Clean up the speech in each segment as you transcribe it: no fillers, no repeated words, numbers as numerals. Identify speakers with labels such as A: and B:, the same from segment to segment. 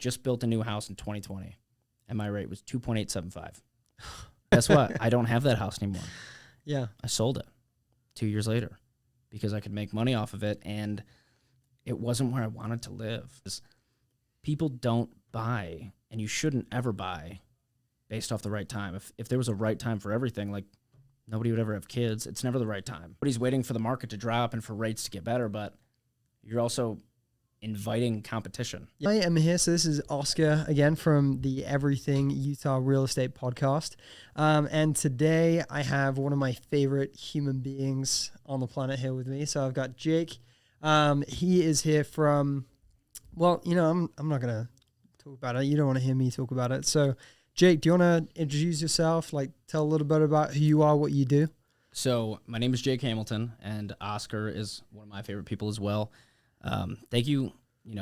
A: just built a new house in 2020, and my rate was 2.875. Guess what? I don't have that house anymore.
B: Yeah.
A: I sold it 2 years later because I could make money off of it, and it wasn't where I wanted to live. People don't buy, and you shouldn't ever buy based off the right time. If there was a right time for everything, like nobody would ever have kids. It's never the right time. Nobody's waiting for the market to drop and for rates to get better, but you're also inviting competition.
B: I am here. So this is Oscar again from the Everything Utah Real Estate Podcast. And today I have one of my favorite human beings on the planet here with me. So I've got Jake. He is here from, well, you know, I'm not going to talk about it. You don't want to hear me talk about it. So Jake, do you want to introduce yourself? Like tell a little bit about who you are, what you do?
A: So my name is Jake Hamilton, and Oscar is one of my favorite people as well. Thank you,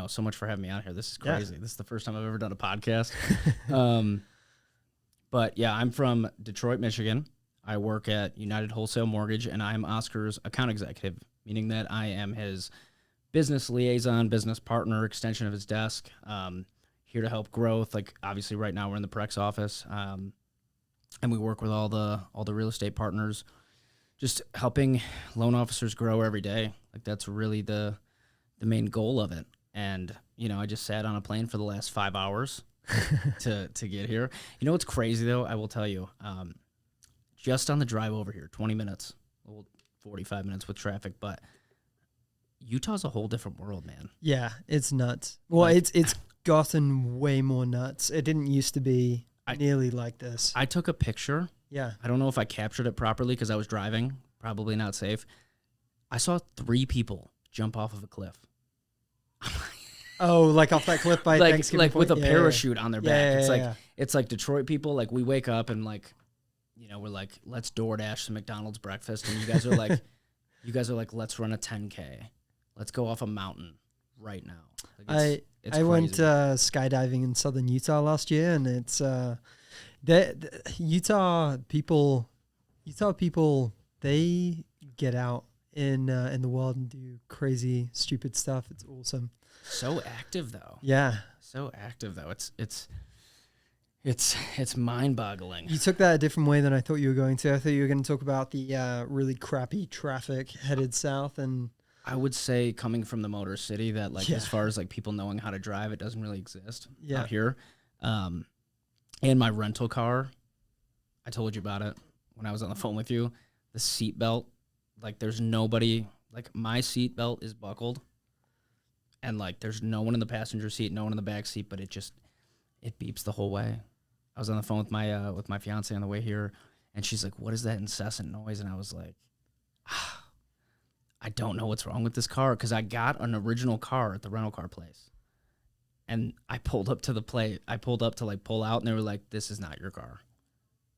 A: so much for having me out here. This is crazy. Yeah. This is the first time I've ever done a podcast. But yeah, I'm from Detroit, Michigan. I work at United Wholesale Mortgage, and I'm Oscar's account executive, meaning that I am his business liaison, business partner, extension of his desk, here to help growth. Like obviously right now we're in the Prex office, and we work with all the real estate partners, just helping loan officers grow every day. Like that's really the main goal of it. And, I just sat on a plane for the last 5 hours to get here. You know what's crazy though? I will tell you, just on the drive over here, 20 minutes, 45 minutes with traffic, but Utah's a whole different world, man.
B: Yeah, it's nuts. Well, it's gotten way more nuts. It didn't used to be nearly like this.
A: I took a picture.
B: Yeah.
A: I don't know if I captured it properly because I was driving, probably not safe. I saw 3 people jump off of a cliff.
B: Oh, like off that cliff by Thanksgiving
A: like
B: Point?
A: with a parachute on their back.
B: Yeah,
A: it's like Detroit people. Like we wake up and we're like, let's DoorDash some McDonald's breakfast, and you guys are like, let's run a 10K. Let's go off a mountain right now. Like
B: I went skydiving in southern Utah last year, and it's the Utah people, they get out in the world and do crazy, stupid stuff. It's awesome.
A: So active though.
B: Yeah.
A: So active though. It's mind-boggling.
B: You took that a different way than I thought you were going to. I thought you were going to talk about the really crappy traffic headed south, and
A: I would say coming from the Motor City that as far as people knowing how to drive, it doesn't really exist out here. And my rental car, I told you about it when I was on the phone with you. The seatbelt, there's nobody, my seatbelt is buckled, and there's no one in the passenger seat, no one in the back seat, but it beeps the whole way. I was on the phone with my fiance on the way here, and she's like, "What is that incessant noise?" And I was like, I don't know what's wrong with this car, because I got an original car at the rental car place, and I pulled up to pull out, and they were like, "This is not your car."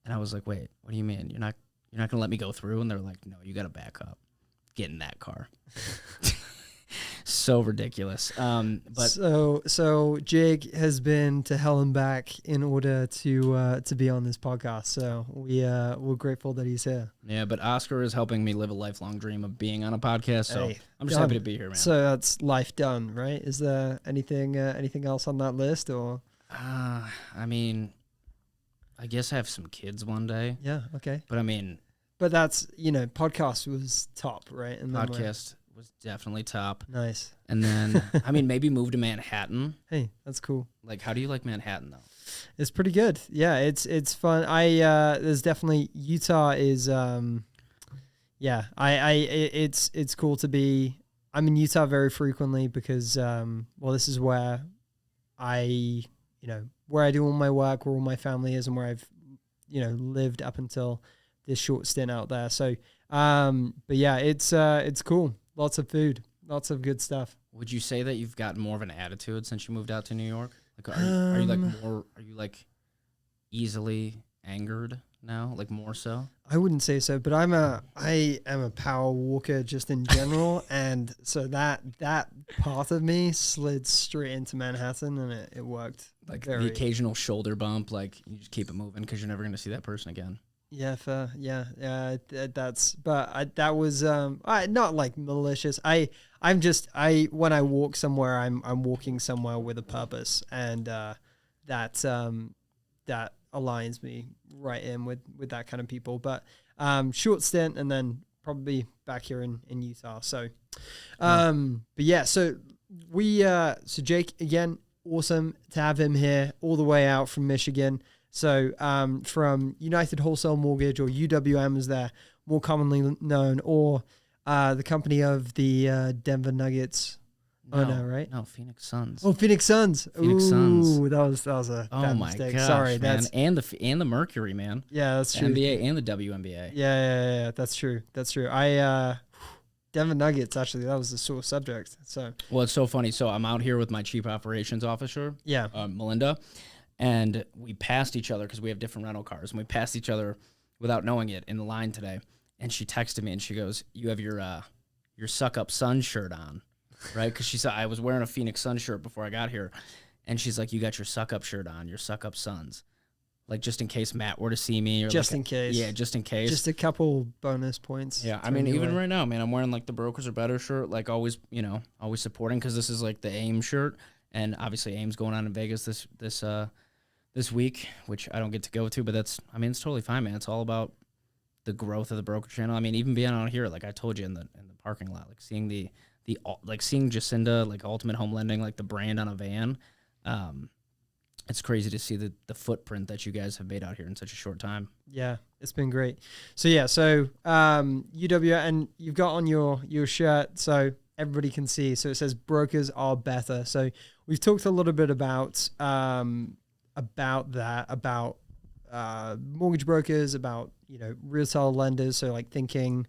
A: And I was like, "Wait, what do you mean? You're not gonna let me go through?" And they're like, "No, you gotta back up. Get in that car." So ridiculous. But
B: so Jake has been to hell and back in order to be on this podcast. So we're grateful that he's here.
A: Yeah, but Oscar is helping me live a lifelong dream of being on a podcast. So I'm just happy to be here, man.
B: So that's life done, right? Is there anything else on that list, or?
A: I mean, I guess I have some kids one day.
B: Yeah. Okay.
A: But
B: that's podcast was top, right? And
A: podcast was definitely top.
B: Nice.
A: And then maybe move to Manhattan.
B: Hey, that's cool.
A: How do you like Manhattan though?
B: It's pretty good. Yeah, it's fun. There's definitely Utah is it's cool to be. I'm in Utah very frequently because this is where I do all my work, where all my family is, and where I've lived up until this short stint out there. So but yeah, it's cool. Lots of food, lots of good stuff.
A: Would you say that you've gotten more of an attitude since you moved out to New York? Are you easily angered now? More so?
B: I wouldn't say so, but I am a power walker just in general, and so that part of me slid straight into Manhattan, and it worked.
A: The occasional shoulder bump, you just keep it moving because you're never going to see that person again.
B: Yeah, fair. Yeah, yeah. That was not like malicious. When I walk somewhere, I'm walking somewhere with a purpose, and that that aligns me right in with that kind of people. But short stint, and then probably back here in Utah. So,
A: Yeah.
B: but yeah, so Jake again, awesome to have him here all the way out from Michigan. So from United Wholesale Mortgage, or UWM as they're more commonly known, or the company of the Denver Nuggets owner, right?
A: No, Phoenix Suns.
B: Oh, Phoenix Suns.
A: Phoenix Suns.
B: Ooh, that was a
A: Oh
B: bad
A: my
B: mistake.
A: gosh,
B: Sorry,
A: man.
B: that's
A: And the Mercury, man.
B: yeah, that's
A: The
B: true.
A: NBA and the WNBA.
B: Yeah, that's true. That's true. Denver Nuggets, actually, that was the sore subject. So
A: Well, it's so funny. So I'm out here with my chief operations officer,
B: yeah,
A: Melinda, and we passed each other because we have different rental cars, and we passed each other without knowing it in the line today. And she texted me and she goes, "You have your Suck Up Sun shirt on, right?" Because she saw I was wearing a Phoenix Sun shirt before I got here, and she's like, "You got your Suck Up shirt on, your Suck Up Suns." Like, just in case Matt were to see me, or
B: just
A: like
B: in case.
A: Yeah, just in case.
B: Just a couple bonus points.
A: Yeah, I mean, even right now, man, I'm wearing like the Brokers Are Better shirt, like always, always supporting, because this is like the AIM shirt, and obviously AIM's going on in Vegas this week, which I don't get to go to, but it's totally fine, man. It's all about the growth of the broker channel. I mean, even being out here, like I told you in the parking lot, like seeing seeing Jacinda, like Ultimate Home Lending, like the brand on a van. It's crazy to see the footprint that you guys have made out here in such a short time.
B: Yeah, it's been great. So UW, and you've got on your shirt so everybody can see. So it says brokers are better. So we've talked a little bit about mortgage brokers, about retail lenders. So like thinking,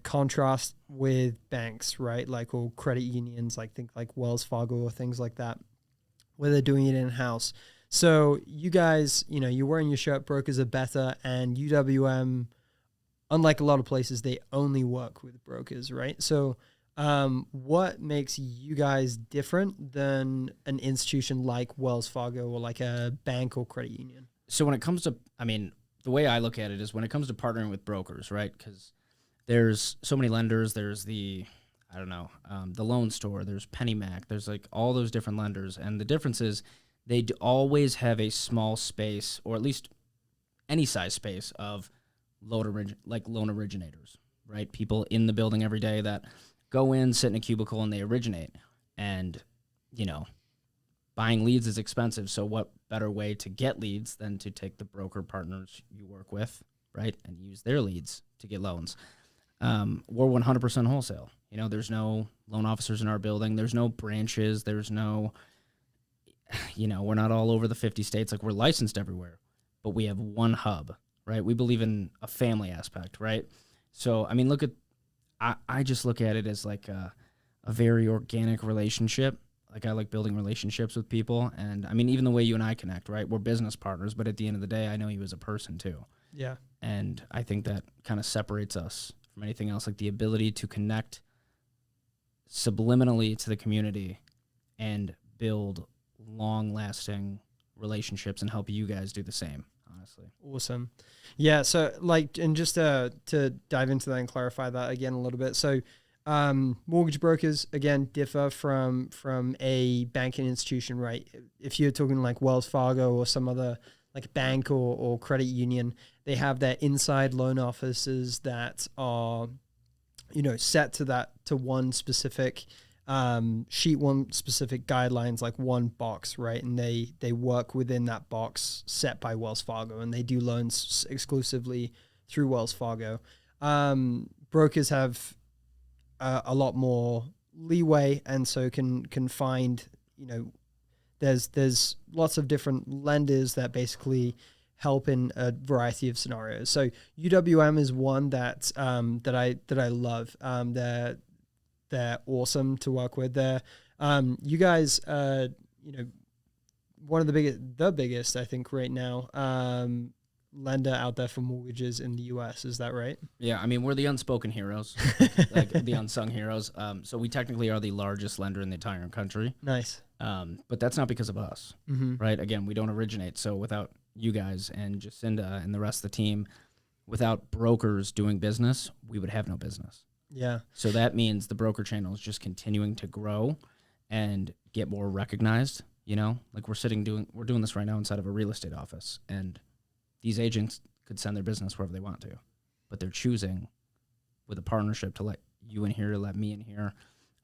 B: contrast with banks, right? Like, or credit unions, like think like Wells Fargo or things like that, where they're doing it in-house. So you guys, you're wearing your shirt, brokers are better, and UWM, unlike a lot of places, they only work with brokers, right? So what makes you guys different than an institution like Wells Fargo or like a bank or credit union?
A: So when it comes to, the way I look at it is when it comes to partnering with brokers, right? Because there's so many lenders. There's the Loan Store, there's PennyMac, there's like all those different lenders. And the difference is they always have a small space, or at least any size space, of loan originators, right? People in the building every day that go in, sit in a cubicle, and they originate. And, buying leads is expensive. So what better way to get leads than to take the broker partners you work with, right, and use their leads to get loans? We're 100% wholesale. There's no loan officers in our building. There's no branches. There's no, we're not all over the 50 states. Like, we're licensed everywhere, but we have one hub, right? We believe in a family aspect, right? So, I just look at it as like a very organic relationship. Like, I like building relationships with people. And even the way you and I connect, right? We're business partners, but at the end of the day, I know you as a person too.
B: Yeah.
A: And I think that kind of separates us from anything else, like the ability to connect subliminally to the community and build long-lasting relationships, and help you guys do the same, honestly.
B: Awesome. Yeah, so and just to dive into that and clarify that again a little bit. So mortgage brokers, again, differ from a banking institution, right? If you're talking like Wells Fargo or some other like bank or credit union, they have their inside loan offices that are set to one specific sheet, one specific guidelines, like one box, right? And they work within that box set by Wells Fargo, and they do loans exclusively through Wells Fargo. Brokers have a lot more leeway, and so can find, there's lots of different lenders that basically help in a variety of scenarios. So UWM is one that I love. They're awesome to work with. You guys, one of the biggest, I think, right now, lender out there for mortgages in the U.S. Is that right?
A: Yeah, we're the unspoken heroes, like the unsung heroes. So we technically are the largest lender in the entire country.
B: Nice.
A: But that's not because of us, right? Again, we don't originate. So without you guys and Jacinda and the rest of the team, without brokers doing business, we would have no business.
B: Yeah.
A: So that means the broker channel is just continuing to grow and get more recognized. You know, like we're doing this right now inside of a real estate office, and these agents could send their business wherever they want to, but they're choosing with a partnership to let you in here, let me in here.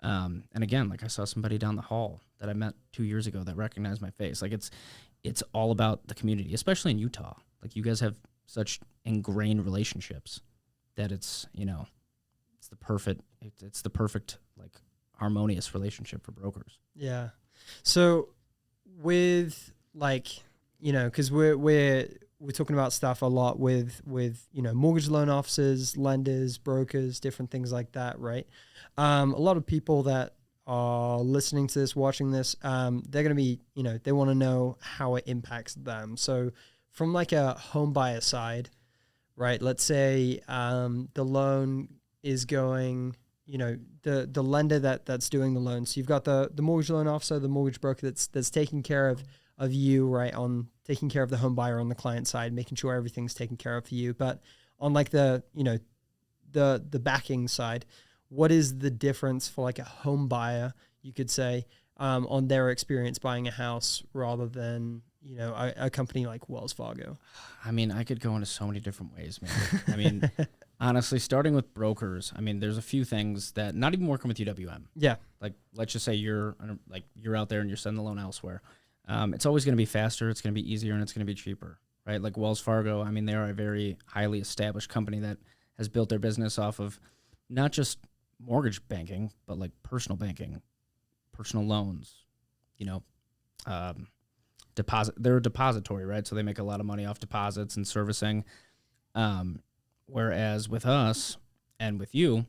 A: And again, like I saw somebody down the hall that I met 2 years ago that recognized my face. Like it's all about the community, especially in Utah. Like you guys have such ingrained relationships that it's, you know, it's the perfect like harmonious relationship for brokers.
B: Yeah. So with like, you know, because we're talking about stuff a lot with you know, mortgage loan officers, lenders, brokers, different things like that, right? A lot of people that are listening to this, watching this, they're going to be, you know, they want to know how it impacts them. So from like a home buyer side, right? Let's say the loan is going, you know, the lender that's doing the loan. So you've got the mortgage loan officer, the mortgage broker that's taking care of you, right, on taking care of the home buyer on the client side, making sure everything's taken care of for you. But on like the, you know, the backing side, what is the difference for like a home buyer, you could say, on their experience buying a house rather than, you know, a company like Wells Fargo?
A: I mean, I could go into so many different ways, man. I mean, honestly, starting with brokers, I mean, there's a few things that not even working with UWM.
B: Yeah.
A: Like, let's just say you're out there and you're sending the loan elsewhere. It's always going to be faster, it's going to be easier, and it's going to be cheaper, right? Like Wells Fargo, I mean, they are a very highly established company that has built their business off of not just mortgage banking, but like personal banking, personal loans, you know, deposit. They're a depository, right? So they make a lot of money off deposits and servicing. Whereas with us and with you,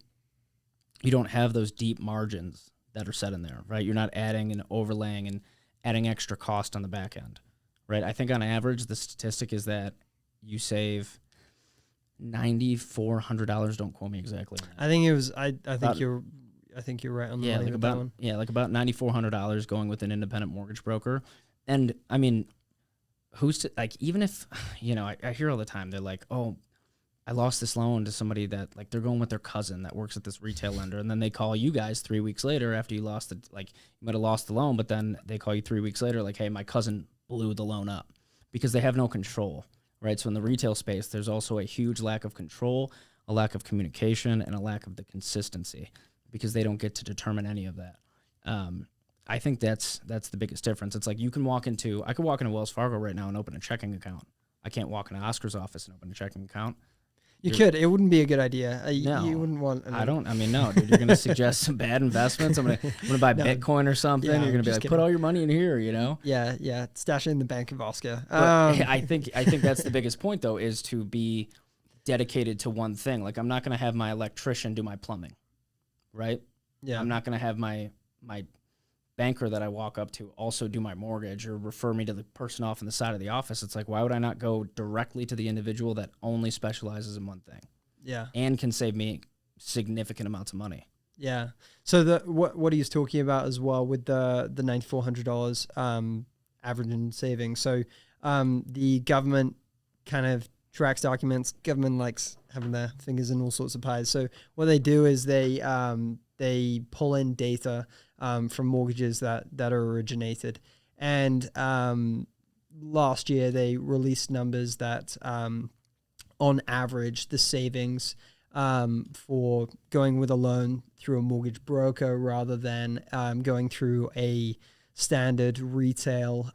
A: you don't have those deep margins that are set in there, right? You're not adding and overlaying and adding extra cost on the back end, right? I think on average, the statistic is that you save $9,400. Don't quote me exactly.
B: I think it was. I think you're right on the money with that one.
A: Yeah, like about $9,400 going with an independent mortgage broker. And I mean, even if, you know, I hear all the time, they're like, oh, I lost this loan to somebody that, like, they're going with their cousin that works at this retail lender, and then they call you guys 3 weeks later after you lost you might have lost the loan, but then they call you 3 weeks later like, hey, my cousin blew the loan up, because they have no control, right? So in the retail space, there's also a huge lack of control, a lack of communication, and a lack of the consistency, because they don't get to determine any of that. I think that's the biggest difference. It's like I could walk into Wells Fargo right now and open a checking account. I can't walk into Oscar's office and open a checking account.
B: You could. It wouldn't be a good idea.
A: No,
B: you wouldn't want.
A: No, dude. You're gonna suggest some bad investments. I'm gonna buy Bitcoin or something.
B: Yeah,
A: you're gonna be like, put all your money in here. You know.
B: Yeah. Stash it in the bank of Oscar.
A: I think that's the biggest point though, is to be dedicated to one thing. Like, I'm not gonna have my electrician do my plumbing, right?
B: Yeah.
A: I'm not gonna have my banker that I walk up to also do my mortgage or refer me to the person off on the side of the office. It's like, why would I not go directly to the individual that only specializes in one thing?
B: Yeah. And
A: can save me significant amounts of money.
B: Yeah. So what he's talking about as well with the $9,400 average in savings. So the government kind of tracks documents. Government likes having their fingers in all sorts of pies. So what they do is they pull in data from mortgages that are originated. And last year they released numbers that on average the savings for going with a loan through a mortgage broker rather than going through a standard retail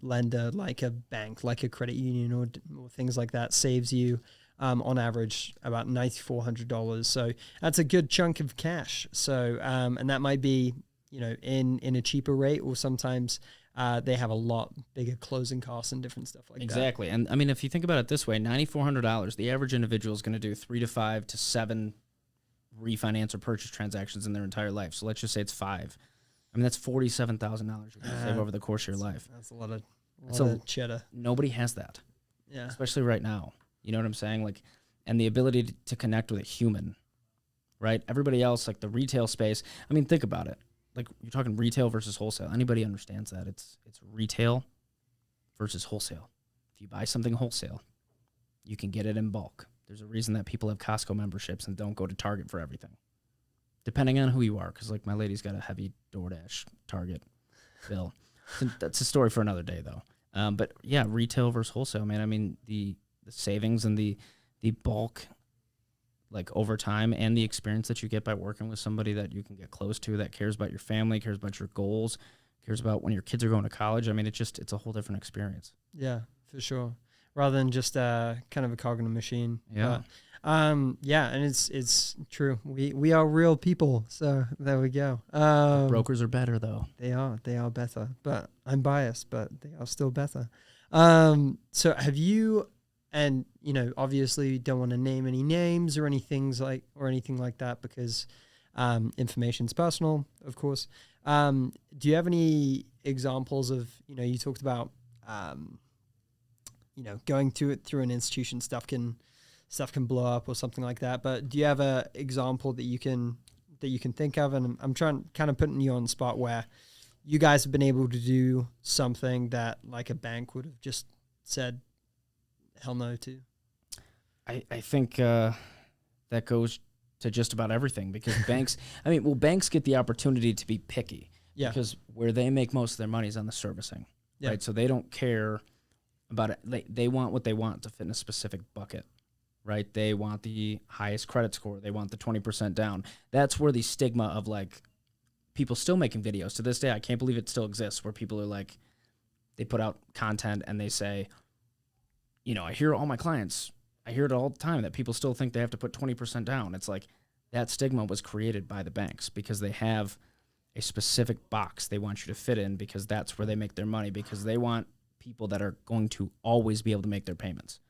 B: lender like a bank, like a credit union or things like that, saves you on average about $9,400. So that's a good chunk of cash. So and that might be, you know, in a cheaper rate, or sometimes they have a lot bigger closing costs and different stuff like that.
A: Exactly. And I mean, if you think about it this way, $9,400, the average individual is going to do 3 to 5 to 7 refinance or purchase transactions in their entire life. So let's just say it's 5. I mean, that's $47,000 you're going to save over the course of your life.
B: That's a lot of cheddar.
A: Nobody has that.
B: Yeah.
A: Especially right now. You know what I'm saying? Like, and the ability to connect with a human, right? Everybody else, like the retail space. I mean, think about it. Like, you're talking retail versus wholesale. Anybody understands that? It's retail versus wholesale. If you buy something wholesale, you can get it in bulk. There's a reason that people have Costco memberships and don't go to Target for everything, depending on who you are. Because like my lady's got a heavy DoorDash Target bill. That's a story for another day, though. But yeah, retail versus wholesale, man. I mean, the savings and the bulk, like over time, and the experience that you get by working with somebody that you can get close to, that cares about your family, cares about your goals, cares about when your kids are going to college. I mean, it's a whole different experience.
B: Yeah, for sure. Rather than just kind of a cog in a machine.
A: Yeah.
B: Yeah, and it's true. We are real people, so there we go.
A: Brokers are better, though.
B: They are better, but I'm biased, but they are still better. So have you, and you know, obviously you don't want to name any names or anything like that because information's personal, of course. Do you have any examples of, you know, you talked about, you know, going through an institution, stuff can blow up or something like that. But do you have a example that you can think of? And I'm trying kind of putting you on the spot where you guys have been able to do something that like a bank would have just said hell no to.
A: I think that goes to just about everything because banks, banks get the opportunity to be picky.
B: Yeah.
A: Because where they make most of their money is on the servicing.
B: Yeah.
A: Right. So they don't care about it. They want what they want to fit in a specific bucket. Right. They want the highest credit score. They want the 20% down. That's where the stigma of like people still making videos to this day. I can't believe it still exists where people are like, they put out content and they say, you know, I hear all my clients, I hear it all the time that people still think they have to put 20% down. It's like that stigma was created by the banks because they have a specific box they want you to fit in because that's where they make their money because they want people that are going to always be able to make their payments.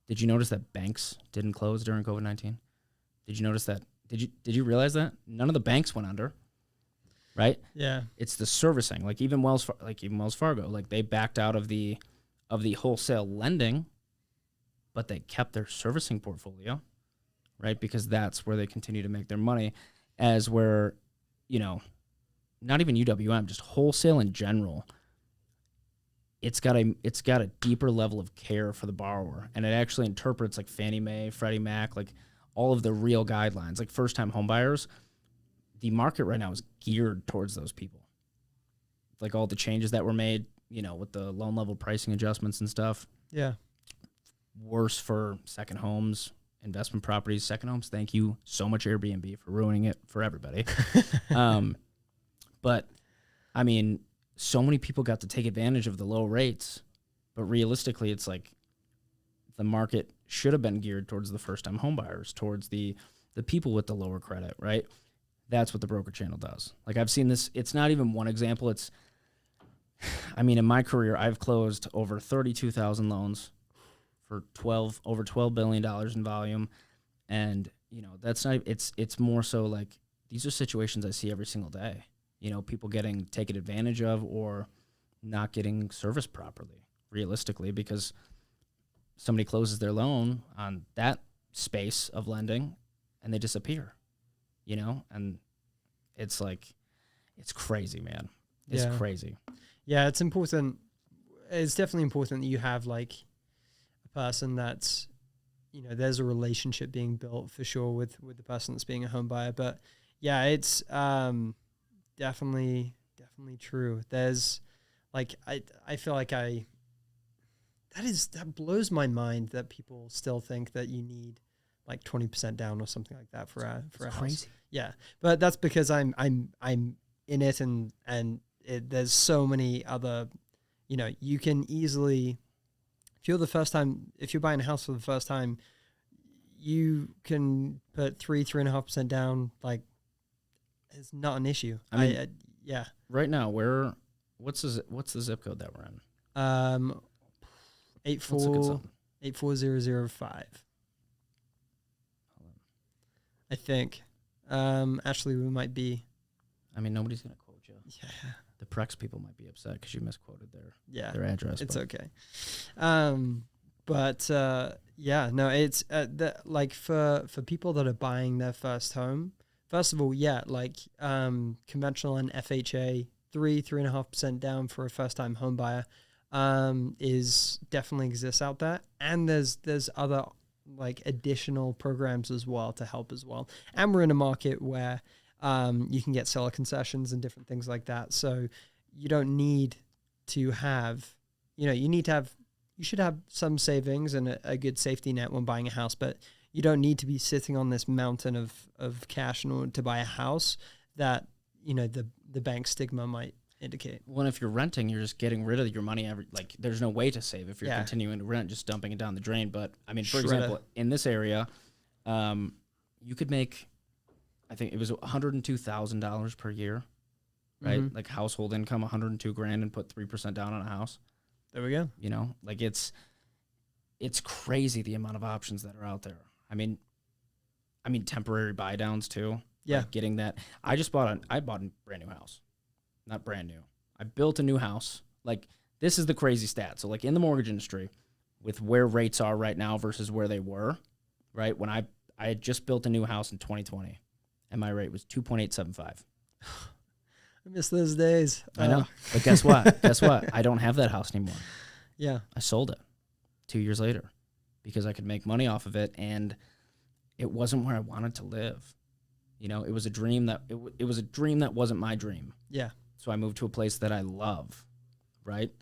A: Did you notice that banks didn't close during COVID-19? Did you notice that? Did you realize that? None of the banks went under, right?
B: Yeah.
A: It's the servicing. Like even Wells Fargo, like they backed out of the wholesale lending, but they kept their servicing portfolio, right? Because that's where they continue to make their money, as where, you know, not even UWM, just wholesale in general. It's got a deeper level of care for the borrower, and it actually interprets like Fannie Mae, Freddie Mac, like all of the real guidelines. Like first-time homebuyers, the market right now is geared towards those people. Like all the changes that were made, you know, with the loan level pricing adjustments and stuff.
B: Yeah.
A: Worse for second homes, investment properties, second homes. Thank you so much, Airbnb, for ruining it for everybody. But I mean, so many people got to take advantage of the low rates, but realistically, it's like the market should have been geared towards the first-time homebuyers, towards the people with the lower credit, right? That's what the broker channel does. Like I've seen this. It's not even one example. In my career, I've closed over 32,000 loans for over $12 billion in volume. And, you know, that's not, it's more so like, these are situations I see every single day. You know, people getting taken advantage of or not getting serviced properly, realistically, because somebody closes their loan on that space of lending and they disappear, you know? And it's like, it's crazy, man. It's crazy.
B: Yeah, it's important. It's definitely important that you have like a person that's, you know, there's a relationship being built for sure with the person that's being a home buyer. But yeah, it's definitely true. There's like, I feel like that blows my mind that people still think that you need like 20% down or something like that for a house.
A: Crazy.
B: Yeah. But that's because I'm in it and there's so many other, you know, you can easily, if you're buying a house for the first time, you can put 3.5% down. Like, it's not an issue. Yeah.
A: Right now, what's the zip code that we're in?
B: 84005. I think. Actually, we might be.
A: I mean, nobody's gonna quote you.
B: Yeah.
A: The Prex people might be upset because you misquoted their address.
B: It's okay. But yeah, no, it's like for people that are buying their first home. First of all, yeah, like conventional and FHA 3.5% down for a first time home buyer is definitely exists out there, and there's other like additional programs as well to help as well. And we're in a market where you can get seller concessions and different things like that. So you don't need to have, you should have some savings and a good safety net when buying a house, but you don't need to be sitting on this mountain of cash in order to buy a house that, the bank stigma might indicate.
A: Well, if you're renting, you're just getting rid of your money there's no way to save if you're
B: Yeah.
A: continuing to rent, just dumping it down the drain. But I mean, for
B: Shredder.
A: example, in this area, you could make, I think it was $102,000 per year, right?
B: Mhm.
A: Like household income, 102 grand, and put 3% down on a house.
B: There we go.
A: Like it's crazy the amount of options that are out there. I mean temporary buy downs too.
B: Yeah.
A: Like getting that. I bought a brand new house. Not brand new. I built a new house. Like, this is the crazy stat. So like in the mortgage industry, with where rates are right now versus where they were, right? When I had just built a new house in 2020 and my rate was 2.875.
B: I miss those days.
A: I know. But guess what? Guess what? I don't have that house anymore.
B: Yeah.
A: I sold it 2 years later because I could make money off of it, and it wasn't where I wanted to live. It was a dream that it was a dream that wasn't my dream.
B: Yeah.
A: So I moved to a place that I love, right?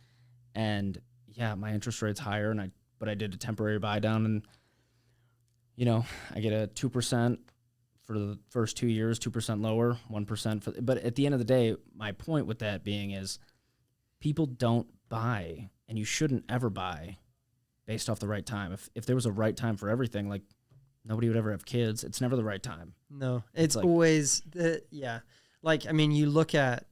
A: And yeah, my interest rate's higher, but I did a temporary buy down, and I get a 2% for the first 2 years, 2% lower, 1% but at the end of the day, my point with that being is people don't buy, and you shouldn't ever buy based off the right time. If there was a right time for everything, like nobody would ever have kids. It's never the right time.
B: No, it's
A: like,
B: always yeah. Like, I mean, you look at,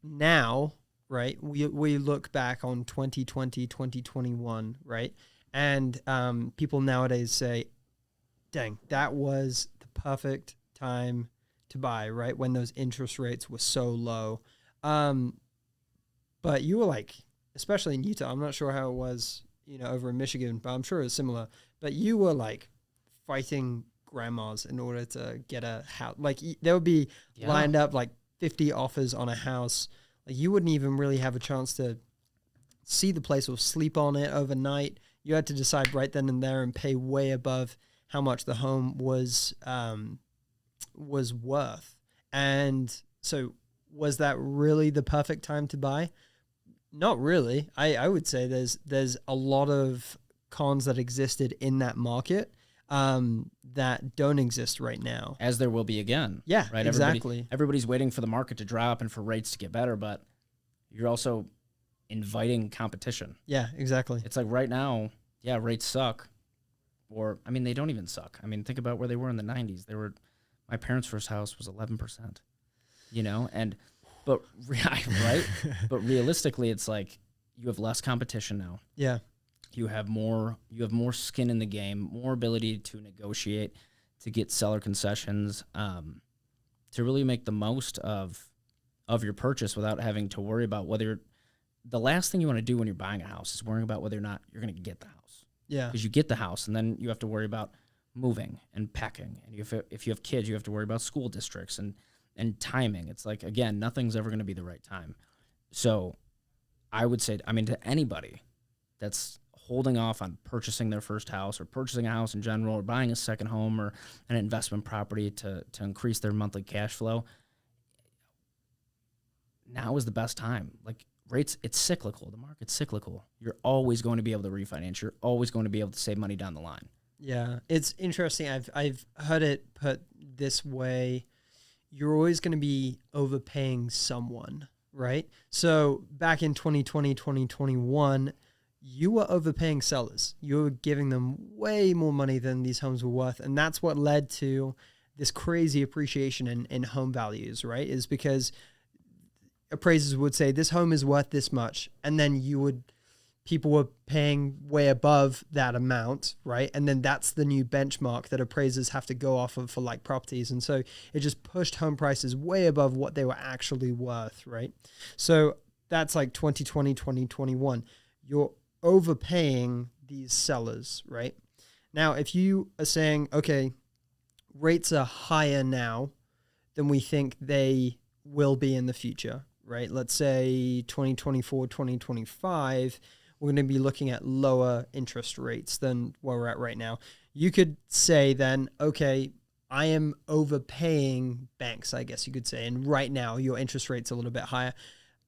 B: now, right? We look back on 2020, 2021, right? And people nowadays say, dang, that was the perfect time to buy, right? When those interest rates were so low. But you were like, especially in Utah, I'm not sure how it was, over in Michigan, but I'm sure it's similar. But you were like fighting grandmas in order to get a house. Like there would be lined up like 50 offers on a house. Like you wouldn't even really have a chance to see the place or sleep on it overnight. You had to decide right then and there and pay way above how much the home was worth. And so was that really the perfect time to buy? Not really. I would say there's a lot of cons that existed in that market that don't exist right now.
A: As there will be again.
B: Yeah,
A: right?
B: exactly.
A: Everybody's waiting for the market to drop and for rates to get better, but you're also inviting competition.
B: Yeah, exactly.
A: It's like right now, yeah, rates suck. Or, I mean, they don't even suck. I mean, think about where they were in the 90s. My parents' first house was 11%, but right? But realistically, it's like you have less competition now.
B: Yeah.
A: You have more skin in the game, more ability to negotiate, to get seller concessions, to really make the most of your purchase without having to worry about the last thing you want to do when you're buying a house is worrying about whether or not you're going to get the house.
B: Yeah.
A: Because you get the house and then you have to worry about moving and packing. And if you have kids, you have to worry about school districts and timing. It's like, again, nothing's ever going to be the right time. So I would say, to anybody that's holding off on purchasing their first house or purchasing a house in general or buying a second home or an investment property to increase their monthly cash flow, now is the best time. Like rates, it's cyclical. The market's cyclical. You're always going to be able to refinance. You're always going to be able to save money down the line.
B: Yeah, it's interesting. I've heard it put this way. You're always going to be overpaying someone, right? So back in 2020, 2021, you were overpaying sellers. You were giving them way more money than these homes were worth. And that's what led to this crazy appreciation in home values, right? Is because appraisers would say this home is worth this much. And then people were paying way above that amount, right? And then that's the new benchmark that appraisers have to go off of for like properties. And so it just pushed home prices way above what they were actually worth, right? So that's like 2020, 2021. You're overpaying these sellers, right? Now, if you are saying, okay, rates are higher now than we think they will be in the future, right? Let's say 2024, 2025, we're going to be looking at lower interest rates than where we're at right now. You could say then, okay, I am overpaying banks, I guess you could say. And right now, your interest rate's a little bit higher.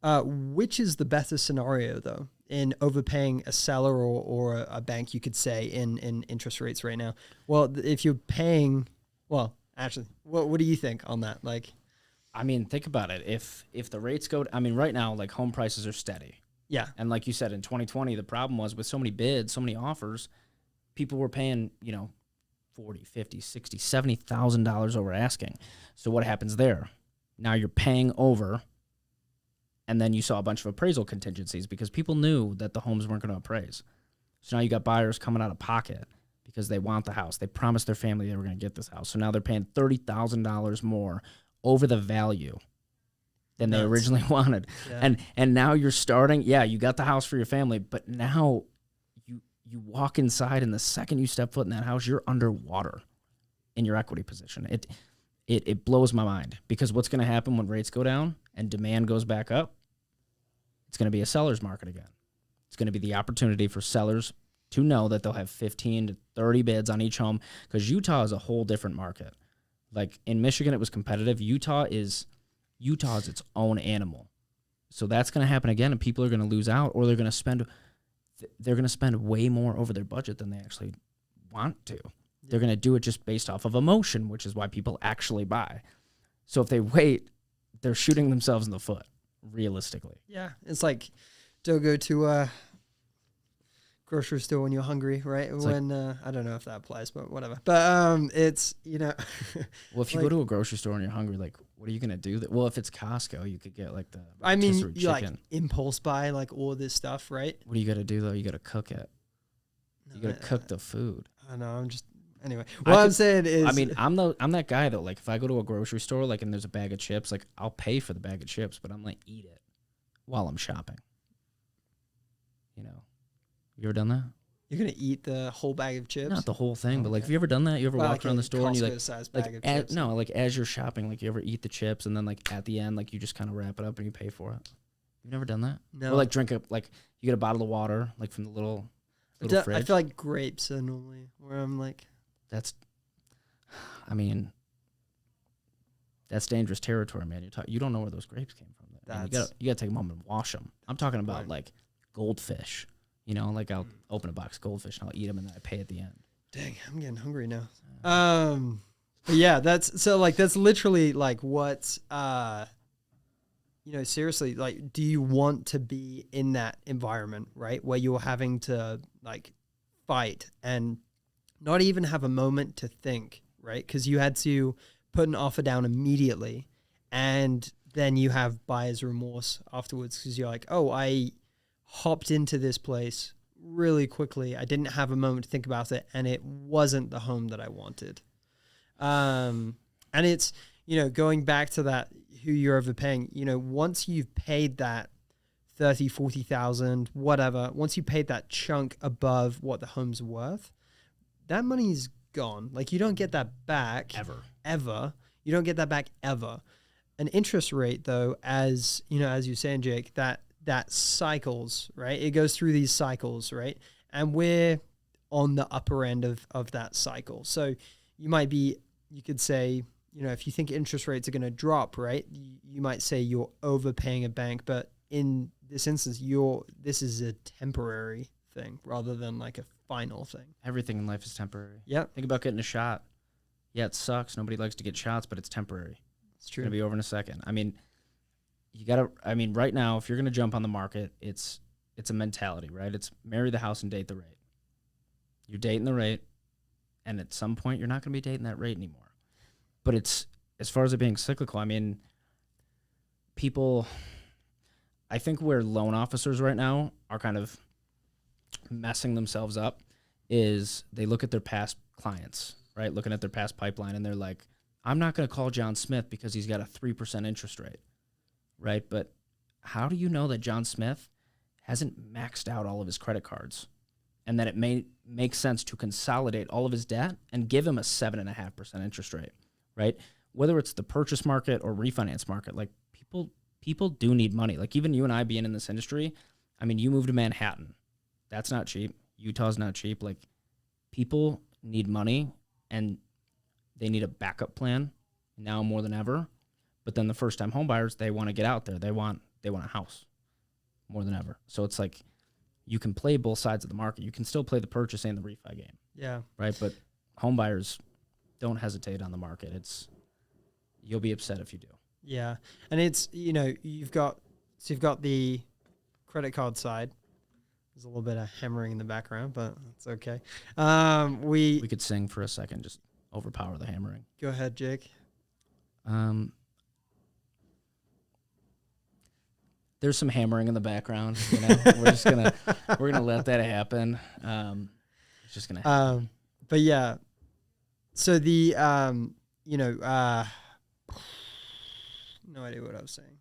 B: Which is the better scenario, though, in overpaying a seller or a bank, you could say, in interest rates right now? Well, if you're paying, well, actually, what do you think on that? Like,
A: I mean, think about it. If the rates go, I mean, right now, like home prices are steady.
B: yeah,
A: And like you said, in 2020, the problem was with so many bids, so many offers, people were paying, you know, 40, 50, 60, $70,000 over asking. So what happens there? Now you're paying over, and then you saw a bunch of appraisal contingencies because people knew that the homes weren't going to appraise. So now you got buyers coming out of pocket because they want the house. They promised their family they were going to get this house. So now they're paying $30,000 more over the value than they originally wanted. Yeah. And now you're starting, you got the house for your family, but now you walk inside, and the second you step foot in that house, you're underwater in your equity position. It blows my mind, because what's going to happen when rates go down and demand goes back up? It's going to be a seller's market again. It's going to be the opportunity for sellers to know that they'll have 15 to 30 bids on each home, because Utah is a whole different market. Like in Michigan, it was competitive. Utah is its own animal. So that's going to happen again, and people are going to lose out, or they're going to spend way more over their budget than they actually want to. They're going to do it just based off of emotion, which is why people actually buy. So if they wait, they're shooting themselves in the foot, realistically.
B: Yeah, it's like, don't go to a grocery store when you're hungry, right? It's when I don't know if that applies, but whatever. But it's, you know.
A: Well, if you go to a grocery store and you're hungry, like, what are you going to do? Well, if it's Costco, you could get like the
B: you
A: chicken.
B: like impulse buy like all this stuff, right?
A: What do you got to do though? You got to cook it. You got to cook the food.
B: I know. Anyway, what I'm saying is,
A: I mean, I'm that guy though. Like, if I go to a grocery store, like, and there's a bag of chips, like, I'll pay for the bag of chips, but I'm gonna eat it while I'm shopping. You know, you ever done that?
B: You're gonna eat the whole bag of chips?
A: Not the whole thing, but like, have you ever done that? You ever walked around the store and you as you're shopping, like, you ever eat the chips and then like at the end, like, you just kind of wrap it up and you pay for it? You've never done that?
B: No.
A: Or like you get a bottle of water, like from the little fridge.
B: I feel like grapes are normally where I'm like.
A: That's dangerous territory, man. You don't know where those grapes came from. You gotta take them home and wash them. I'm talking about like goldfish. You know, like, I'll open a box of goldfish and I'll eat them and then I pay at the end.
B: Dang, I'm getting hungry now. But yeah, that's literally like what seriously, like, do you want to be in that environment, right, where you're having to like fight and not even have a moment to think, right? Because you had to put an offer down immediately, and then you have buyer's remorse afterwards because you're like, oh, I hopped into this place really quickly. I didn't have a moment to think about it, and it wasn't the home that I wanted. And it's, going back to that, who you're overpaying, once you've paid that 30, 40,000, whatever, once you paid that chunk above what the home's worth, that money's gone. Like, you don't get that back ever. You don't get that back ever. An interest rate, though, as you're saying, Jake, that cycles, right? It goes through these cycles, right? And we're on the upper end of that cycle. So you could say, if you think interest rates are going to drop, right? You might say you're overpaying a bank, but in this instance, this is a temporary thing rather than like a final thing.
A: Everything in life is temporary.
B: Yeah.
A: Think about getting a shot. Yeah, it sucks. Nobody likes to get shots, but it's temporary.
B: It's true.
A: It's going to be over in a second. I mean, right now, if you're going to jump on the market, it's a mentality, right? It's marry the house and date the rate. You're dating the rate, and at some point, you're not going to be dating that rate anymore. But it's, as far as it being cyclical, I mean, I think where loan officers right now are kind of messing themselves up is they look at their past clients, right? Looking at their past pipeline, and they're like, I'm not going to call John Smith because he's got a 3% interest rate, right? But how do you know that John Smith hasn't maxed out all of his credit cards and that it may make sense to consolidate all of his debt and give him a 7.5% interest rate, right? Whether it's the purchase market or refinance market, like, people do need money. Like, even you and I being in this industry, I mean, you moved to Manhattan. That's not cheap. Utah's not cheap. Like, people need money, and they need a backup plan now more than ever. But then the first-time home buyers, they want to get out there. They want a house more than ever. So it's like you can play both sides of the market. You can still play the purchase and the refi game.
B: Yeah.
A: Right? But home buyers, don't hesitate on the market. You'll be upset if you do.
B: Yeah. And it's, you've got the credit card side. There's a little bit of hammering in the background, but that's okay. We
A: could sing for a second, just overpower the hammering.
B: Go ahead, Jake.
A: There's some hammering in the background. We're gonna let that happen. It's just gonna happen.
B: But yeah. So the no idea what I was saying.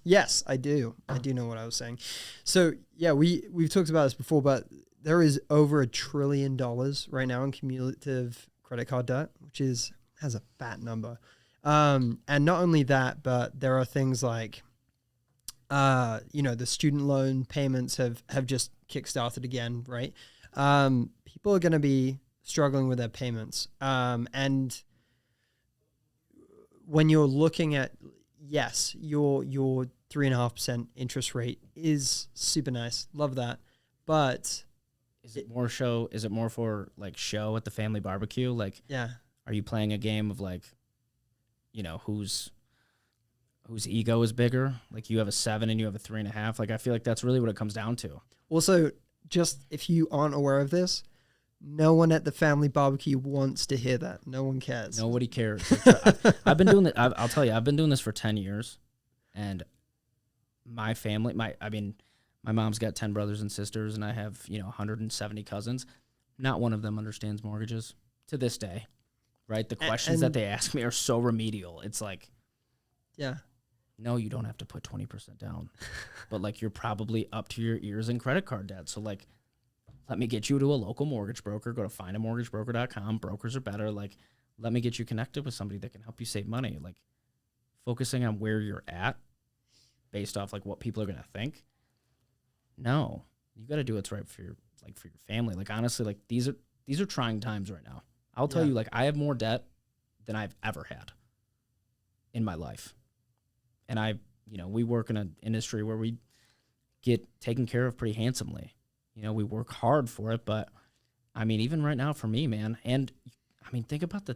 B: Yes, I do. I do know what I was saying. So yeah, we've talked about this before, but there is over $1 trillion right now in cumulative credit card debt, which has a fat number. And not only that, but there are things like, the student loan payments have just kickstarted again, right? People are going to be struggling with their payments. And when you're looking at, yes, your 3.5% interest rate is super nice. Love that. But
A: is it more show? Is it more for like show at the family barbecue? Like,
B: yeah,
A: are you playing a game of like, whose ego is bigger? Like, you have a 7 and you have a 3.5. Like, I feel like that's really what it comes down to.
B: Also, just if you aren't aware of this, no one at the family barbecue wants to hear that. No one cares.
A: Nobody cares. Like, I've been doing that. I'll tell you, I've been doing this for 10 years, and my family, my mom's got 10 brothers and sisters, and I have 170 cousins. Not one of them understands mortgages to this day, right? The questions that they ask me are so remedial. It's like,
B: yeah,
A: no, you don't have to put 20% down, but like, you're probably up to your ears in credit card debt. So like, let me get you to a local mortgage broker. Go to findamortgagebroker.com. Brokers are better. Like, let me get you connected with somebody that can help you save money. Like, focusing on where you're at based off like what people are going to think. No, you got to do what's right for your family. Like, honestly, like these are trying times right now. I'll tell you, like, I have more debt than I've ever had in my life. And we work in an industry where we get taken care of pretty handsomely. We work hard for it, but I mean, even right now for me, man, and I mean, think about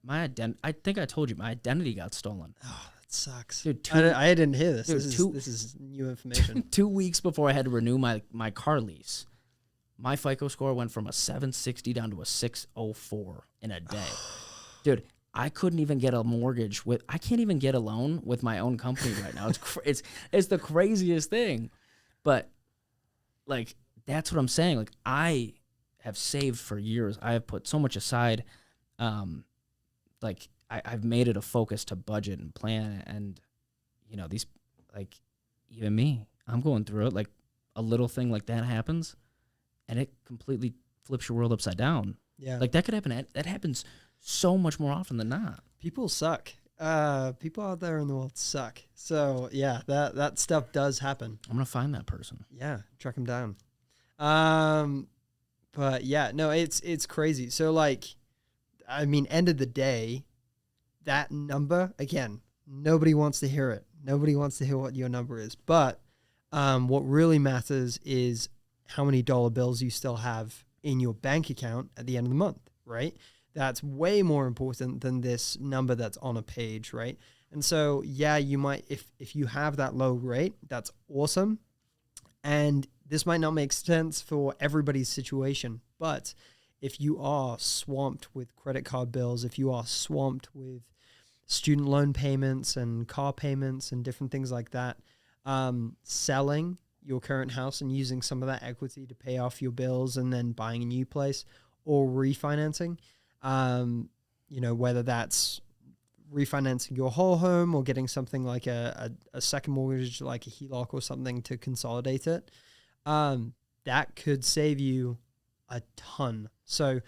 A: I think I told you my identity got stolen.
B: Oh, that sucks.
A: Dude,
B: I didn't hear this. Dude, this is new information.
A: 2 weeks before I had to renew my car lease, my FICO score went from a 760 down to a 604 in a day. Dude, I couldn't even get a mortgage I can't even get a loan with my own company right now. It's the craziest thing. But like, that's what I'm saying. Like, I have saved for years. I have put so much aside. I've made it a focus to budget and plan. And, these, like, even me, I'm going through it. Like, a little thing like that happens, and it completely flips your world upside down.
B: Yeah.
A: Like, that could happen. That happens so much more often than not.
B: People suck. People out there in the world suck. So, yeah, that stuff does happen.
A: I'm going to find that person.
B: Yeah, track them down. But yeah, no, it's crazy. So like, I mean, end of the day, that number, again, nobody wants to hear it. Nobody wants to hear what your number is. But what really matters is how many dollar bills you still have in your bank account at the end of the month, right? That's way more important than this number that's on a page, right? And so, yeah, you might, if you have that low rate, that's awesome. And this might not make sense for everybody's situation, but if you are swamped with credit card bills, if you are swamped with student loan payments and car payments and different things like that, selling your current house and using some of that equity to pay off your bills and then buying a new place or refinancing, whether that's refinancing your whole home or getting something like a second mortgage, like a HELOC or something to consolidate it, that could save you a ton. So,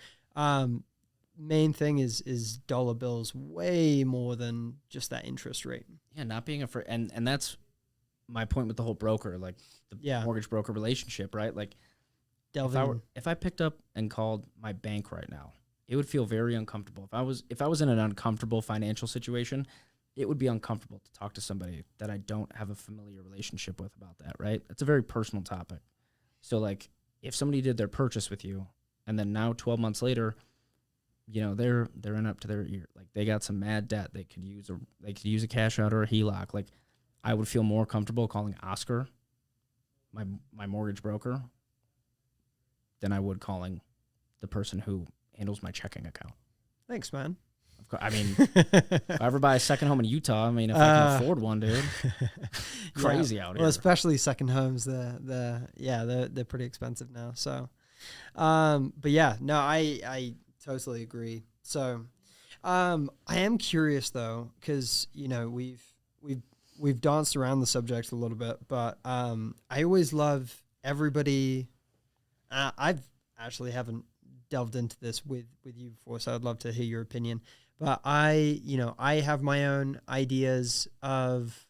B: main thing is dollar bills way more than just that interest rate.
A: Yeah, not being afraid. And that's my point with the whole broker, like the mortgage broker relationship, right? Like,
B: delving.
A: If I picked up and called my bank right now, it would feel very uncomfortable. If I was in an uncomfortable financial situation, it would be uncomfortable to talk to somebody that I don't have a familiar relationship with about that, right? It's a very personal topic. So like if somebody did their purchase with you and then now 12 months later, you know, they're in up to their ear. Like they got some mad debt. They could use a cash out or a HELOC. Like I would feel more comfortable calling Oscar, my mortgage broker, than I would calling the person who handles my checking account.
B: Thanks, man.
A: Of course, I mean, if I ever buy a second home in Utah, I mean, if I can afford one, dude, crazy out here.
B: Well, especially second homes, they're pretty expensive now. So, but yeah, no, I totally agree. So, I am curious though, because you know we've danced around the subject a little bit, but I always love everybody. I've actually haven't delved into this with you before, so I'd love to hear your opinion. But I have my own ideas of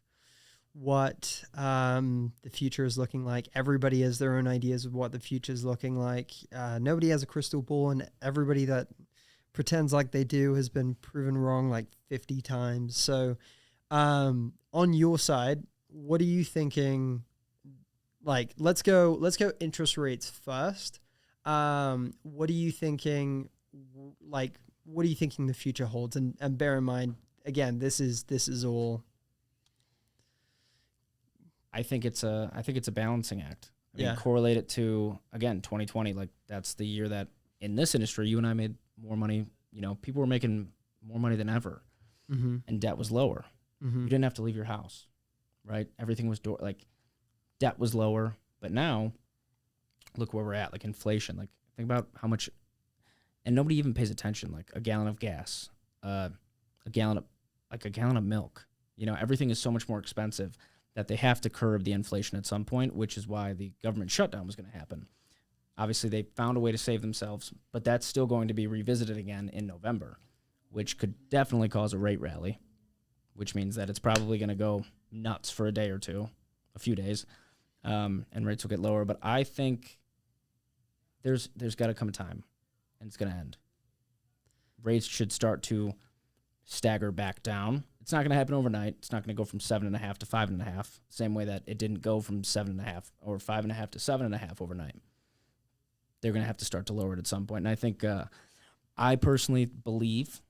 B: what the future is looking like. Everybody has their own ideas of what the future is looking like. Nobody has a crystal ball, and everybody that pretends like they do has been proven wrong like 50 times. So on your side, what are you thinking? Like, let's go interest rates first. What are you thinking? Like, what are you thinking the future holds? And bear in mind, again, this is all.
A: I think it's a balancing act. I mean, correlate it to, again, 2020. Like that's the year that in this industry, you and I made more money. You know, people were making more money than ever, and debt was lower. You didn't have to leave your house, right? Everything was debt was lower. But now, look where we're at. Like inflation. Like think about how much, and nobody even pays attention. Like a gallon of gas, a gallon of milk. You know, everything is so much more expensive that they have to curb the inflation at some point, which is why the government shutdown was going to happen. Obviously, they found a way to save themselves, but that's still going to be revisited again in November, which could definitely cause a rate rally, which means that it's probably going to go nuts for a day or two, a few days, and rates will get lower. But I think there's got to come a time, and it's going to end. Rates should start to stagger back down. It's not going to happen overnight. It's not going to go from 7.5 to 5.5, same way that it didn't go from 7.5 or 5.5 to 7.5 overnight. They're going to have to start to lower it at some point. And I think I personally believe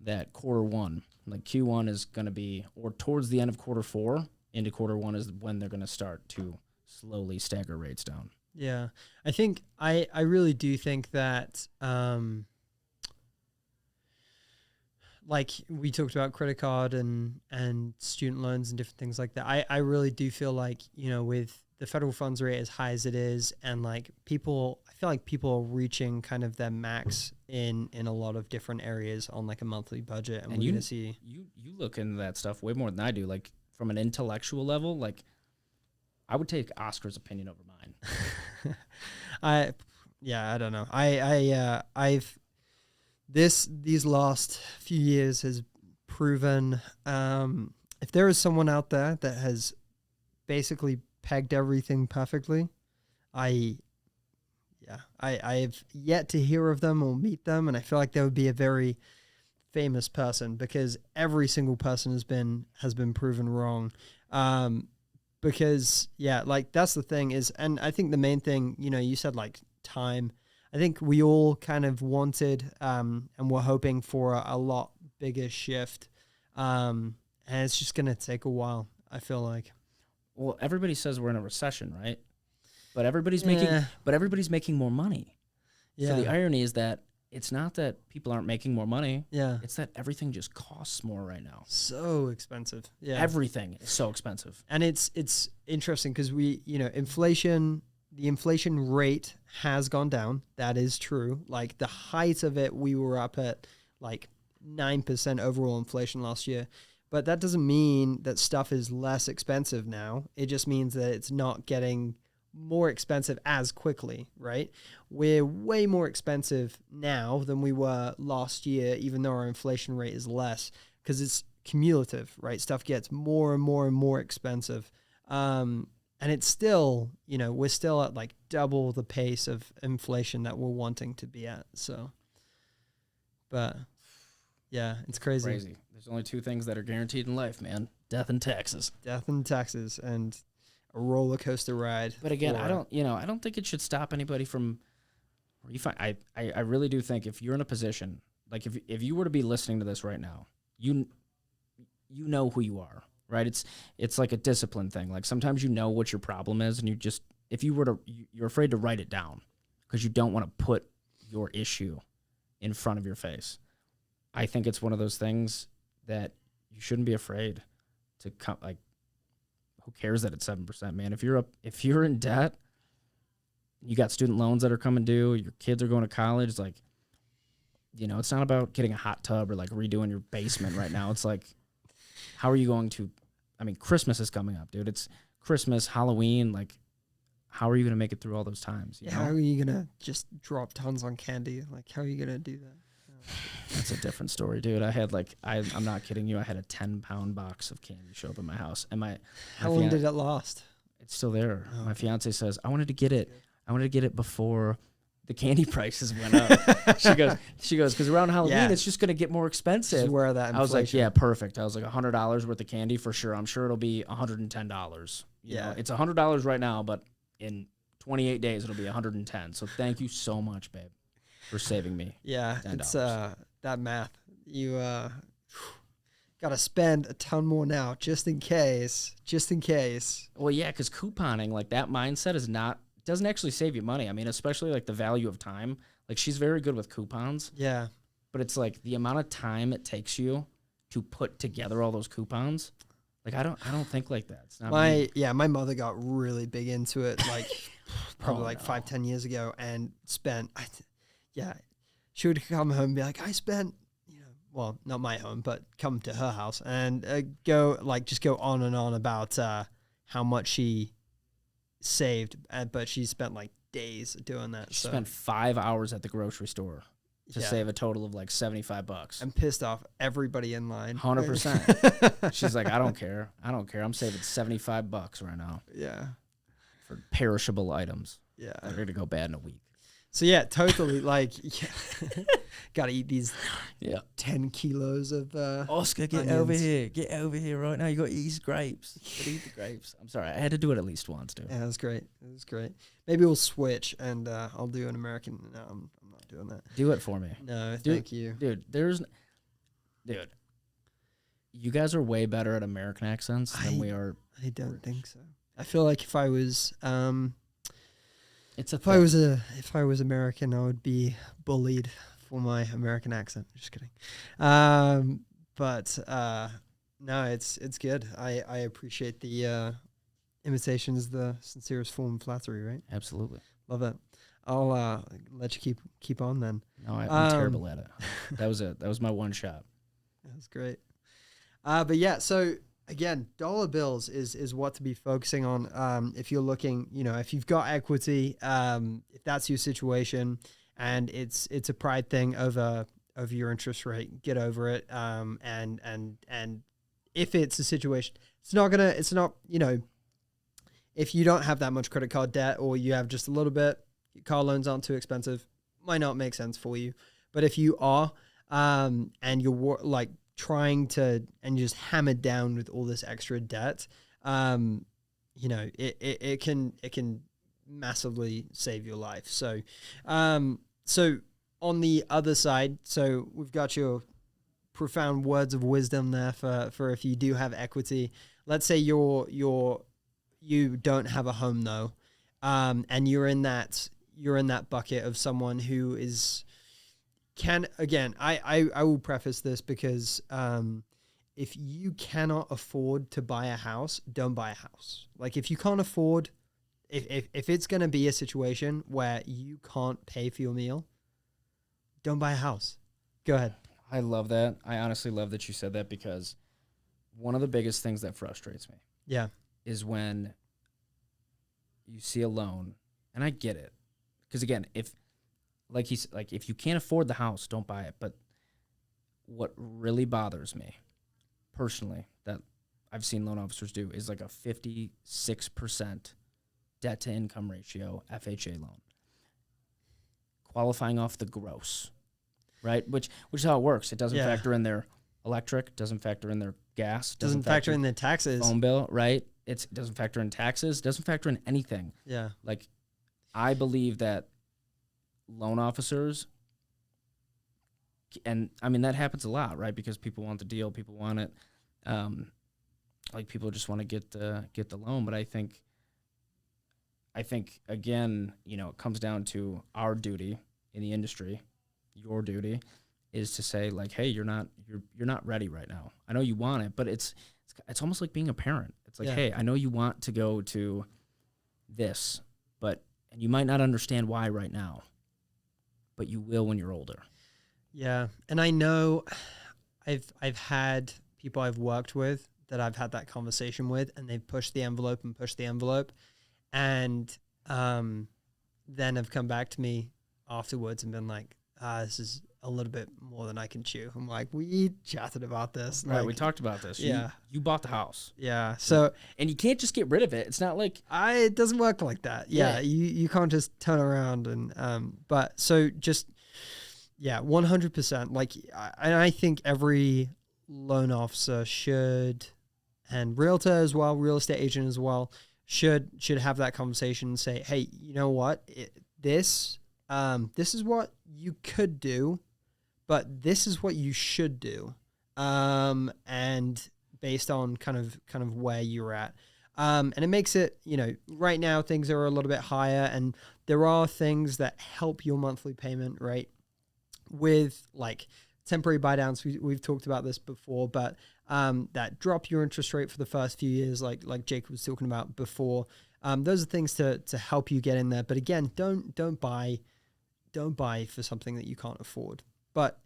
A: that quarter one, like Q1 is going to be, or towards the end of quarter four into quarter one is when they're going to start to slowly stagger rates down.
B: Yeah. I think I really do think that like we talked about credit card and student loans and different things like that. I really do feel like, you know, with the federal funds rate as high as it is, and like I feel like people are reaching kind of their max in a lot of different areas on like a monthly budget. And we're going to see.
A: You look into that stuff way more than I do. Like from an intellectual level, like I would take Oscar's opinion over mine.
B: I don't know. I've these last few years has proven if there is someone out there that has basically pegged everything perfectly, I have yet to hear of them or meet them, and I feel like they would be a very famous person because every single person has been proven wrong. Because like that's the thing is, and I think the main thing, you know, you said like time. I think we all kind of wanted and we're hoping for a lot bigger shift. And it's just going to take a while, I feel like.
A: Well, everybody says we're in a recession, right? But everybody's making more money. Yeah. So the irony is that it's not that people aren't making more money. Yeah. It's that everything just costs more right now.
B: So expensive. Yeah.
A: Everything is so expensive.
B: And it's interesting because the inflation rate has gone down. That is true. Like the height of it, we were up at like 9% overall inflation last year. But that doesn't mean that stuff is less expensive now. It just means that it's not getting more expensive as quickly, right? We're way more expensive now than we were last year, even though our inflation rate is less, because it's cumulative, right? Stuff gets more and more and more expensive. And And it's still, we're still at like double the pace of inflation that we're wanting to be at. So, but yeah, it's crazy.
A: Crazy. There's only two things that are guaranteed in life, man: death and taxes.
B: Death and taxes, and a roller coaster ride.
A: But again, I don't think it should stop anybody from. I really do think if you're in a position, like if you were to be listening to this right now, you know who you are, right? It's like a discipline thing. Like sometimes you know what your problem is, and you're afraid to write it down because you don't want to put your issue in front of your face. I think it's one of those things that you shouldn't be afraid to come. Like, who cares that it's 7%, man? If you're in debt, you got student loans that are coming due, your kids are going to college. It's like, it's not about getting a hot tub or like redoing your basement right now. It's like, how are you going to? I mean, Christmas is coming up, dude. It's Christmas, Halloween. Like, how are you going to make it through all those times?
B: How are you going to just drop tons on candy? Like, how are you going to do that?
A: That's a different story, dude. I had I'm not kidding you. I had a 10-pound box of candy show up at my house, and
B: how long did it last?
A: It's still there.
B: Oh,
A: my fiance says I wanted to get it before the candy prices went up. she goes because around Halloween it's just gonna get more expensive.
B: Just where that inflation.
A: I was like, yeah, perfect. I was like $100 worth of candy for sure. I'm sure it'll be $110. You know, it's $100 right now, but in 28 days it'll be $110. So thank you so much, babe, for saving me.
B: Yeah,
A: $10.
B: it's that math. You got to spend a ton more now, just in case.
A: Well, yeah, because couponing, like that mindset doesn't actually save you money. I mean, especially like the value of time. Like she's very good with coupons.
B: Yeah.
A: But it's like the amount of time it takes you to put together all those coupons. Like I don't think like that. It's not
B: my mother got really big into it, like probably 5-10 years ago, and spent. She would come home and be like, I spent, well, not my home, but come to her house and go on and on about how much she saved, but she spent like days doing that.
A: She spent 5 hours at the grocery store to save a total of like $75.
B: And pissed off everybody in line.
A: 100%. She's like, I don't care. I'm saving $75 right now.
B: Yeah.
A: For perishable items.
B: Yeah.
A: They're going to go bad in a week.
B: So yeah, totally. Got to eat these 10 kilos of
A: Oscar, get
B: onions.
A: over here. Get over here right now. You got to eat these grapes. You got to eat the grapes. I'm sorry. I had to do it at least once, dude.
B: Yeah, that was great. Maybe we'll switch and I'll do an American. No, I'm not doing that.
A: Do it for me.
B: No, thank you.
A: Dude, you guys are way better at American accents than we are.
B: I don't think so. I feel like if I was...
A: If
B: I was American, I would be bullied for my American accent. Just kidding. But no, it's good. I appreciate the imitation is the sincerest form of flattery, right?
A: Absolutely.
B: Love that. I'll let you keep on then.
A: No, I'm terrible at it. That was my one shot.
B: That was great. But yeah, so again, dollar bills is what to be focusing on. If you're looking, if you've got equity, if that's your situation, and it's a pride thing over your interest rate, get over it. And if it's a situation, if you don't have that much credit card debt or you have just a little bit, car loans aren't too expensive, might not make sense for you. But if you are, and you're trying to and just hammered down with all this extra debt, it can massively save your life. So on the other side, so we've got your profound words of wisdom there for if you do have equity. Let's say you don't have a home though, and you're in that bucket of someone who is. I will preface this because if you cannot afford to buy a house, don't buy a house. Like if you can't afford, if it's going to be a situation where you can't pay for your meal, don't buy a house. Go ahead.
A: I love that. I honestly love that you said that because one of the biggest things that frustrates me is when you see a loan, and I get it. Because again, if you can't afford the house, don't buy it. But what really bothers me, personally, that I've seen loan officers do is like a 56% debt to income ratio FHA loan, qualifying off the gross, right? Which is how it works. It doesn't factor in their electric, doesn't factor in their gas,
B: doesn't factor in the taxes,
A: phone bill, right? It doesn't factor in taxes, doesn't factor in anything.
B: Yeah.
A: Like, I believe that loan officers, and I mean that happens a lot, right? Because people want the deal, people want it. Like, people just want to get the loan, but I think again, you know, it comes down to our duty in the industry. Your duty is to say, like, hey, you're not ready right now. I know you want it, but it's almost like being a parent. It's like, hey, I know you want to go to this, and you might not understand why right now, but you will when you're older. Yeah.
B: And I know I've had people I've worked with that I've had that conversation with, and they've pushed the envelope, and then have come back to me afterwards and been like, this is a little bit more than I can chew. I'm like, we chatted about this.
A: Right,
B: like,
A: we talked about this.
B: Yeah.
A: You bought the house.
B: Yeah. So,
A: and you can't just get rid of it. It's not like
B: it doesn't work like that. Yeah. You can't just turn around and, but so just, 100%. Like, I think every loan officer should, and realtor as well, real estate agent as well, should have that conversation and say, hey, you know what? This is what you could do, but this is what you should do. And based on kind of where you're at. And it makes it, you know, right now things are a little bit higher, and there are things that help your monthly payment, right? With like temporary buy downs, we've talked about this before, but that drop your interest rate for the first few years, like Jake was talking about before. Those are things to help you get in there. But again, don't buy for something that you can't afford. But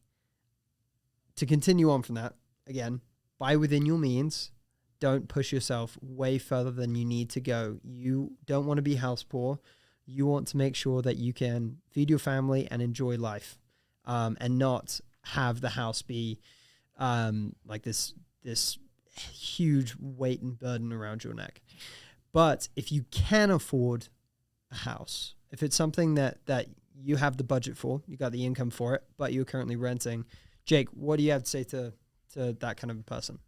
B: to continue on from that, again, buy within your means. Don't push yourself way further than you need to go. You don't want to be house poor. You want to make sure that you can feed your family and enjoy life, and not have the house be like this huge weight and burden around your neck. But if you can afford a house, if it's something that you have the budget for, you got the income for it, but you're currently renting, Jake, what do you have to say to that kind of a person?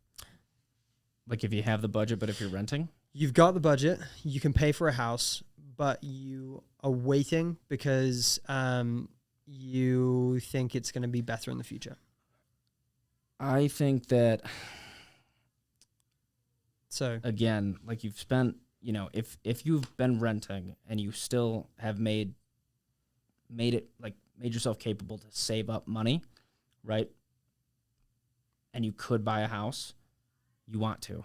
A: Like, if you have the budget, but if you're renting?
B: You've got the budget, you can pay for a house, but you are waiting because you think it's going to be better in the future.
A: I think that,
B: so
A: again, like, you've spent, you know, if you've been renting and you still have made yourself capable to save up money, right? And you could buy a house, you want to,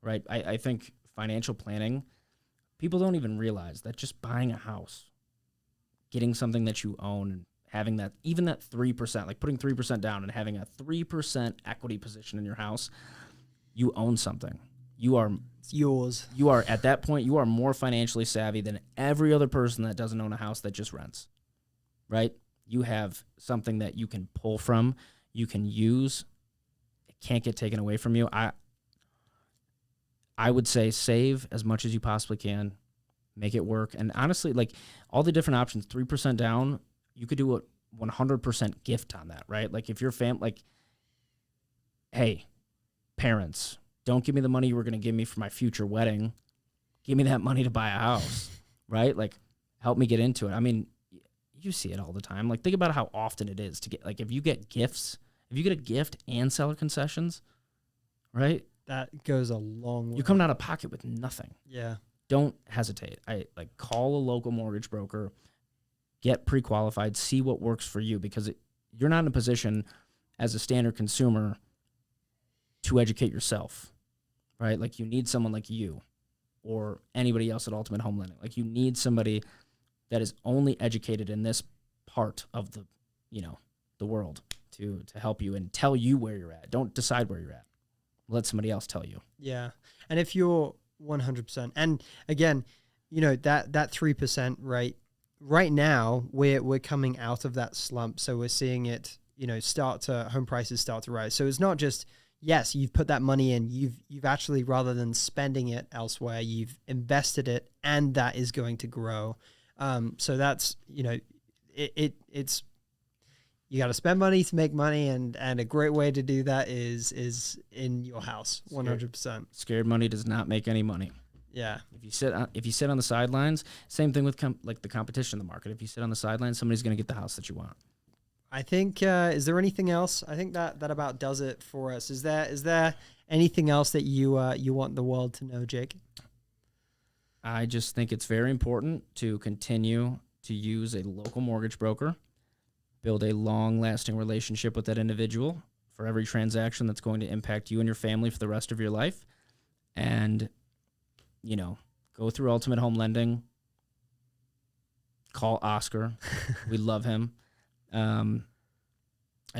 A: right? I think financial planning, people don't even realize that just buying a house, getting something that you own, and having that, even that 3%, like putting 3% down and having a 3% equity position in your house, you own something. It's
B: yours.
A: You are, at that point, you are more financially savvy than every other person that doesn't own a house that just rents, right? You have something that you can pull from, you can use. It can't get taken away from you. I would say save as much as you possibly can, make it work. And honestly, like, all the different options, 3% down, you could do a 100% gift on that, right? Like, if your like, hey, parents, don't give me the money you were going to give me for my future wedding. Give me that money to buy a house, right? Like, help me get into it. I mean, you see it all the time. Like, think about how often it is to get, like, if you get gifts, if you get a gift and seller concessions, right?
B: That goes a long way.
A: You're coming out of pocket with nothing.
B: Yeah.
A: Don't hesitate. Call a local mortgage broker, get pre-qualified, see what works for you, because you're not in a position as a standard consumer to educate yourself, right? Like, you need someone like you or anybody else at Ultimate Home Lending. Like, you need somebody that is only educated in this part of the, the world to help you and tell you where you're at. Don't decide where you're at. Let somebody else tell you.
B: Yeah. And if you're 100%, and again, that 3%, right now we're coming out of that slump. So we're seeing it, home prices start to rise. So it's not just, yes, you've put that money in. You've actually, rather than spending it elsewhere, you've invested it, and that is going to grow. So that's, it's, you got to spend money to make money, and a great way to do that is in your house, 100%.
A: Scared money does not make any money.
B: Yeah.
A: If you sit on the sidelines, same thing with the competition in the market. If you sit on the sidelines, somebody's going to get the house that you want.
B: I think, is there anything else? I think that about does it for us. Is there anything else that you want the world to know, Jake?
A: I just think it's very important to continue to use a local mortgage broker, build a long-lasting relationship with that individual for every transaction that's going to impact you and your family for the rest of your life, and, go through Ultimate Home Lending. Call Oscar. We love him. And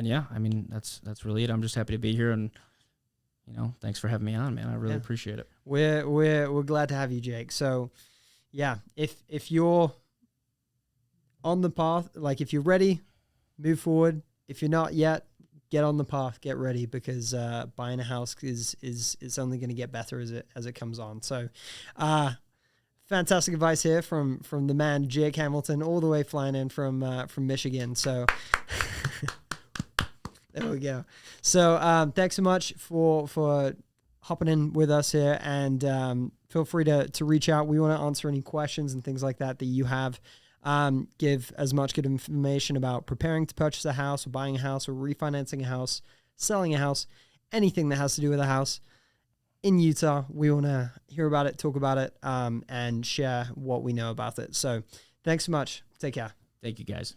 A: yeah, I mean, that's really it. I'm just happy to be here, and, thanks for having me on, man. I really appreciate it.
B: We're glad to have you, Jake. So yeah, if you're on the path, like if you're ready, move forward. If you're not yet, get on the path, get ready, because buying a house is only going to get better as it comes on. So fantastic advice here from the man Jake Hamilton, all the way flying in from Michigan. So there we go. So thanks so much for hopping in with us here, and feel free to reach out. We want to answer any questions and things like that you have. Give as much good information about preparing to purchase a house, or buying a house, or refinancing a house, selling a house, anything that has to do with a house in Utah. We want to hear about it, talk about it, and share what we know about it. So thanks so much. Take care.
A: Thank you, guys.